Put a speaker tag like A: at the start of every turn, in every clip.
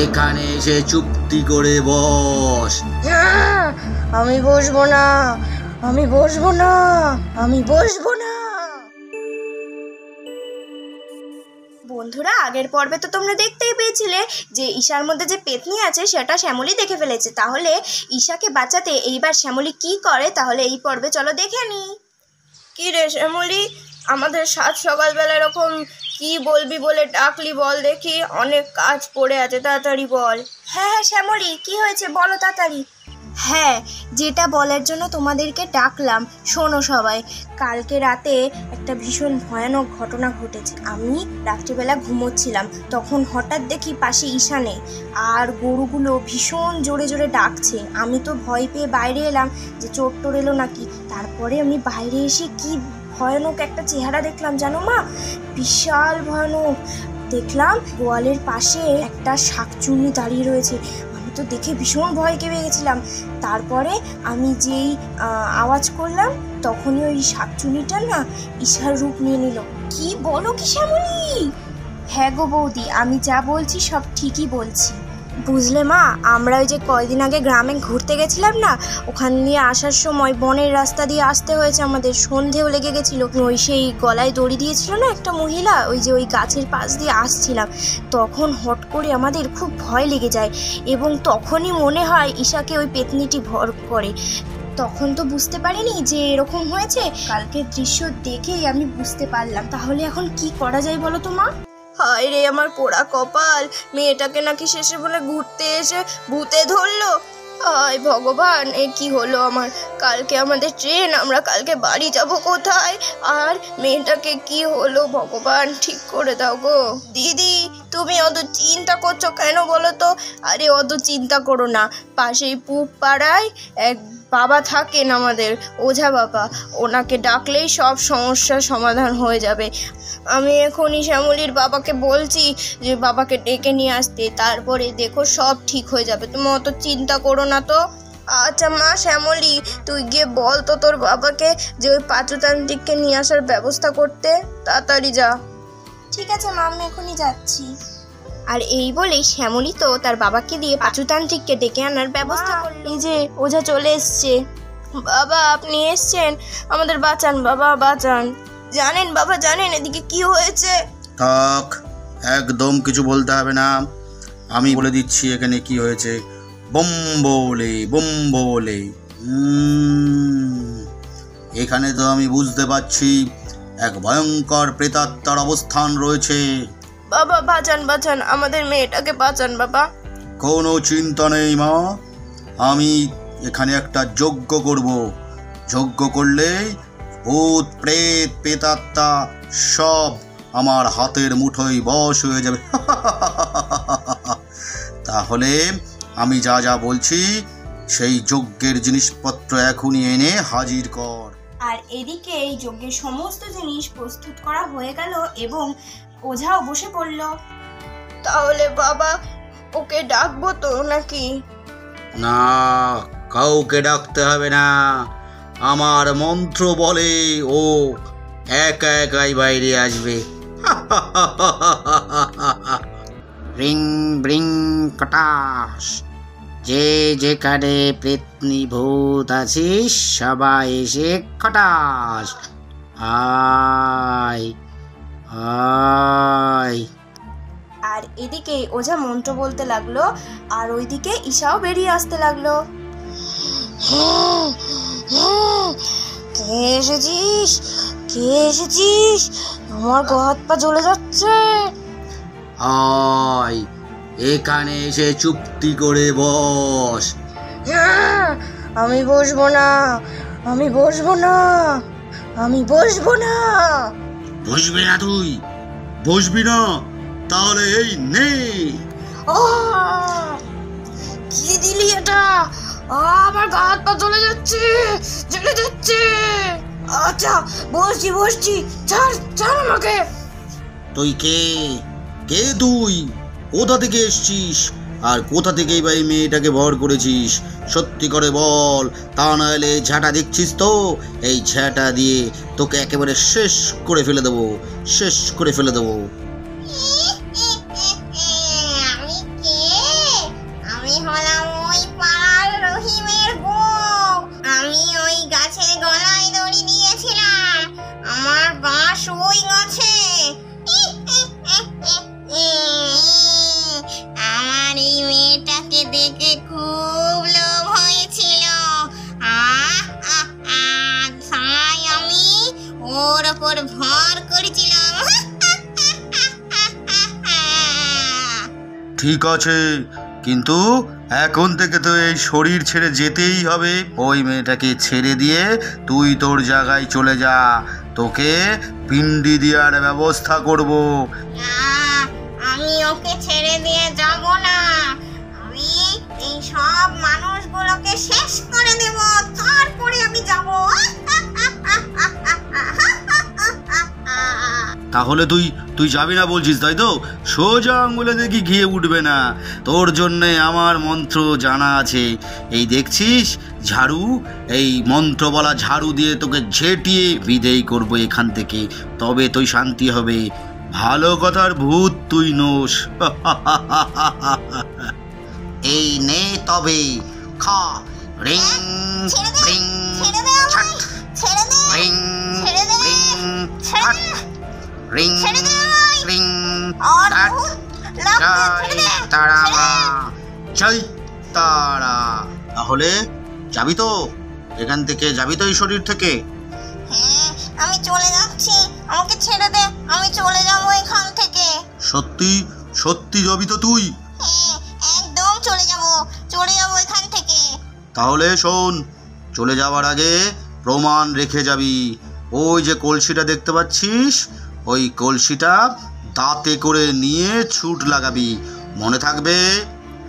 A: এখানে এসে চুপটি করে বস।
B: আমি বসবো না, আমি বসবো না, আমি বসবো না। বন্ধুরা, আগের পর্বে তো তোমরা দেখতেই পেয়েছিলে যে ঈশার মধ্যে যে পেতনি আছে সেটা শ্যামলী দেখে ফেলেছে। তাহলে ঈশাকে বাঁচাতে এইবার শ্যামলী কি করে, তাহলে এই পর্বে চলো দেখে নি। কি রে শ্যামলী, আমাদের সাত সকালবেলা এরকম কি বলবি বলে ডাকলি বল দেখি? অনেক কাজ পড়ে আছে, তাড়াতাড়ি বল। হ্যাঁ শ্যামলী, কি হয়েছে বলো তাড়াতাড়ি। হ্যাঁ, যেটা বলার জন্য তোমাদেরকে ডাকলাম, শোনো সবাই। কালকে রাতে একটা ভীষণ ভয়ানক ঘটনা ঘটেছে। আমি রাত্রিবেলা ঘুমোচ্ছিলাম, তখন হঠাৎ দেখি পাশে ঈশা নেই, আর গরুগুলো ভীষণ জোরে জোরে ডাকছে। আমি তো ভয় পেয়ে বাইরে এলাম যে চোর টোর এলো নাকি। তারপরে আমি বাইরে এসে কি ভয়ানক একটা চেহারা দেখলাম জানো মা, বিশাল ভয়ানক। দেখলাম গোয়ালের পাশে একটা শাকচুন্নি দাঁড়িয়ে রয়েছে। তো দেখে ভীষণ ভয় কেঁপে গেছিলাম। তারপরে আমি যেই আওয়াজ করলাম তখনই ওই শাকচুনিটা না ঈশার রূপ নিয়ে নিল। কি বলো কি শ্যামলী? হ্যাঁ গো বৌদি, আমি যা বলছি সব ঠিকই বলছি। বুঝলে মা, আমরা ওই যে কয়দিন আগে গ্রামে ঘুরতে গেছিলাম না, ওখান দিয়ে আসার সময় বনের রাস্তা দিয়ে আসতে হয়েছে আমাদের। সন্ধেও লেগে গেছিল। ওই সেই গলায় দড়ি দিয়েছিল না একটা মহিলা, ওই যে ওই গাছের পাশ দিয়ে আসছিলাম, তখন হট করে আমাদের খুব ভয় লেগে যায় এবং তখনই মনে হয় ঈশাকে ওই পেতনিটি ভর করে। তখন তো বুঝতে পারিনি যে এরকম হয়েছে। কালকের দৃশ্য দেখেই আমি বুঝতে পারলাম। তাহলে এখন কি করা যায় বলো তো মা? হায় রে আমার পোড়া কপাল, মেয়েটাকে নাকি শেষে বলে ঘুরতে এসে ভূতে ধরলো। হায় ভগবান, এ কি হলো আমার? কালকে আমাদের ট্রেন, আমরা কালকে বাড়ি যাব কোথায়? আর মেয়েটাকে কি হলো ভগবান, ঠিক করে দাও গো। দিদি, তুমি অত চিন্তা করছো কেন বলো তো? আরে অত চিন্তা করো না, পাশেই পুব পাড়ায় এক বাবা থাকেন আমাদের, ওঝা বাবা। ওনাকে ডাকলেই সব সমস্যার সমাধান হয়ে যাবে। আমি এখনই শ্যামলীর বাবাকে বলছি যে বাবাকে ডেকে নিয়ে আসতে, তারপরে দেখো সব ঠিক হয়ে যাবে। তুমি অত চিন্তা করো না তো। আচ্ছা মা, শ্যামলী তুই গিয়ে বল তো তোর বাবাকে যে ওই পাঁচুতান্ত্রিককে নিয়ে আসার ব্যবস্থা করতে, তাড়াতাড়ি যা। ঠিক আছে মা, আমি এখনই যাচ্ছি। আর এই বলেই শ্যামলী তো তার বাবাকে দিয়ে পাঁচুতান্ত্রিককে ডেকে আনার ব্যবস্থা করল। এই যে ওঝা চলে এসছে। বাবা আপনি এসছেন, আমাদের বাঁচান বাবা, বাঁচান। জানেন বাবা, জানেন এদিকে কি হয়েছে?
A: থাক, একদম কিছু বলতে হবে না, আমি বলে দিচ্ছি এখানে কি হয়েছে। বোম্বোলে বোম্বোলে। এখানে তো আমি বুঝতে পারছি এক ভয়ঙ্কর প্রেতাত্মার অবস্থান রয়েছে।
B: বাবা বাঁচান, বাঁচান, আমাদের মেয়েটাকে বাঁচান বাবা।
A: কোনো চিন্তা নেই মা, আমি এখানে একটা যজ্ঞ করব। যজ্ঞ করলে ভূত প্রেত প্রেতাত্মা সব আমার হাতের মুঠোয় বশ হয়ে যাবে। তাহলে আমি যা যা বলছি সেই যজ্ঞের জিনিসপত্র এখনই এনে হাজির কর।
B: আর এদিকে এই যজ্ঞের সমস্ত জিনিস প্রস্তুত করা হয়ে গেল এবং ওঝাও বসে পড়ল। তাহলে বাবা ওকে ডাকবো তো নাকি?
A: না, কাউকে ডাকতে হবে না, আমার মন্ত্র বলে ও একা একাই বাইরে আসবে। রিং ব্রিং কটাস, যে যেখানে প্রেতনি ভূত আছিস সবাই এসে কটাস, আয় আয়।
B: আর এদিকে ওঝা মন্ত্র বলতে লাগলো আর ওইদিকে ঈশাও বেরিয়ে আসতে লাগলো। কে এসেছিস, কে এসেছিস? আমার গা হাত পা জ্বলে যাচ্ছে।
A: আয়, এখানে এসে চুপটি করে বস।
B: আমি বসবো না, আমি বসবো না, আমি বসবো না।
A: বসবি না তুই? বসবি না? তাহলে এই নে।
B: কি দিলি এটা? আমার গা হাত পা জ্বলে যাচ্ছে, জ্বলে যাচ্ছে। আচ্ছা বসছি বসছি, ছাড় ছাড় আমাকে।
A: তুই কে? কে তুই? কোথা থেকে এসছিস? আর কোথা থেকেই বা এই মেয়েটাকে ভর করেছিস? সত্যি করে বল, তা নাহলে ঝাঁটা দেখছিস তো, এই ঝাঁটা দিয়ে তোকে একেবারে শেষ করে ফেলে দেবো, শেষ করে ফেলে দেবো।
C: আমি কে
A: ঠিক আছে, কিন্তু এখন থেকে তো এই শরীর ছেড়ে যেতেই হবে। ওই মেয়েটাকে ছেড়ে দিয়ে তুই তোর জায়গায় চলে যা, তোকে পিণ্ডি দেওয়ার ব্যবস্থা করব।
C: আমি ওকে ছেড়ে দিয়ে যাব না। আমি এই সব মানুষগুলোকে শেষ করে দেব, তারপরে আমি যাব।
A: তাহলে তুই যাবি না বলছিস, তাই তো? সোজা আঙুলে দেখি ঘিয়ে উঠবে না। তোর জন্যে আমার মন্ত্র জানা আছে। এই দেখছিস ঝাড়ু, এই মন্ত্র বলা ঝাড়ু দিয়ে তোকে ঝেঁটিয়ে বিদেয় করবো এখান থেকে, তবে তুই শান্তি হবে। ভালো কথার ভূত তুই নোস। এই নে তবে খা। রিং রিং ছাট, রিং রিং ছাট, রিং রিং ছাট। জয় তারা মা, জয় তারা। তাহলে যাবি তো এখান থেকে? যাবি তো এই শরীর থেকে?
C: হ্যাঁ, আমি চলে যাচ্ছি, আমাকে ছেড়ে দে, আমি চলে যাবো এখান থেকে।
A: সত্যি সত্যি যাবি তো তুই?
C: হ্যাঁ, একদম চলে যাবো এখান থেকে।
A: তাহলে শোন, চলে যাওয়ার আগে প্রমাণ রেখে যাবি। ওই যে কলসিটা দেখতে পাচ্ছিস, ওই কলসিটা দাঁতে করে নিয়ে ছুট লাগাবি, মনে থাকবে?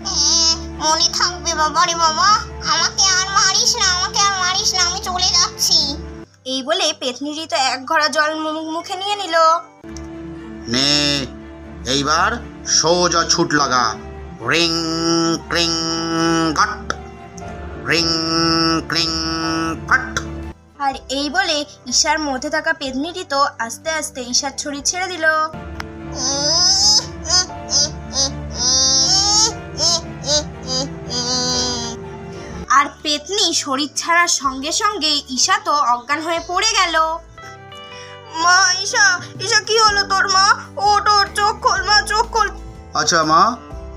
C: হ্যাঁ, মনে থাকবে বাবা রে বাবা। আমাকে আর মারিস না, আমি চলে যাচ্ছি।
B: এই বলে পেতনিটি তো এক ঘড়া জল মুখে নিয়ে নিল।
A: নে, এইবার সোজা ছুট লাগা। রিং ক্রিং কাট, রিং ক্রিং কাট।
B: আর এই বলে ঈশার মধ্যে থাকা পেতনিটি তো আস্তে আস্তে ঈশার ছড়ি ছেড়ে দিল। আর পেতনি শরীর ছাড়ার সঙ্গে সঙ্গে ঈশা তো অজ্ঞান হয়ে পড়ে গেল। মা, ঈশা কি হলো তোর? মা ওঠ, চোখ খোল মা, চোখ খোল।
A: আচ্ছা মা,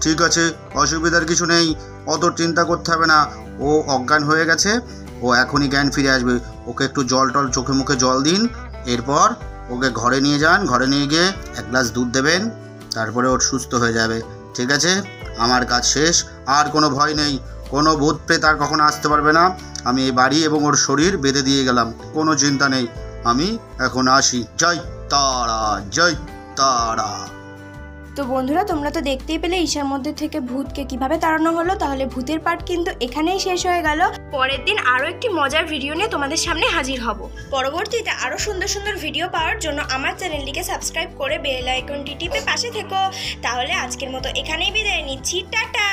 A: ঠিক আছে, অসুবিধার কিছু নেই, অত চিন্তা করতে হবে না। ও অজ্ঞান হয়ে গেছে, ও এখনই জ্ঞান ফিরে আসবে। ওকে একটু জল টল চোখে মুখে জল দিন, এরপর ওকে ঘরে নিয়ে যান। ঘরে নিয়ে গিয়ে এক গ্লাস দুধ দেবেন, তারপরে ওর সুস্থ হয়ে যাবে। ঠিক আছে, আমার কাজ শেষ। আর কোনো ভয় নেই, কোনো ভূত প্রেত আর কখনো আসতে পারবে না। আমি এই বাড়ি এবং ওর শরীর বেঁধে দিয়ে গেলাম, কোনো চিন্তা নেই। আমি এখন আসি। জয় তারা, জয় তারা।
B: তো বন্ধুরা, তোমরা তো দেখতেই পেলে ঈশার মধ্যে থেকে ভূতকে কিভাবে তাড়ানো হলো। তাহলে ভূতের পার্ট কিন্তু এখানেই শেষ হয়ে গেল। পরের দিন আরও একটি মজার ভিডিও নিয়ে তোমাদের সামনে হাজির হব। পরবর্তীতে আরও সুন্দর সুন্দর ভিডিও পাওয়ার জন্য আমার চ্যানেলটিকে সাবস্ক্রাইব করে বেল আইকনটি টিপে পাশে থেকো। তাহলে আজকের মতো এখানেই বিদায় নিচ্ছি, টাটা।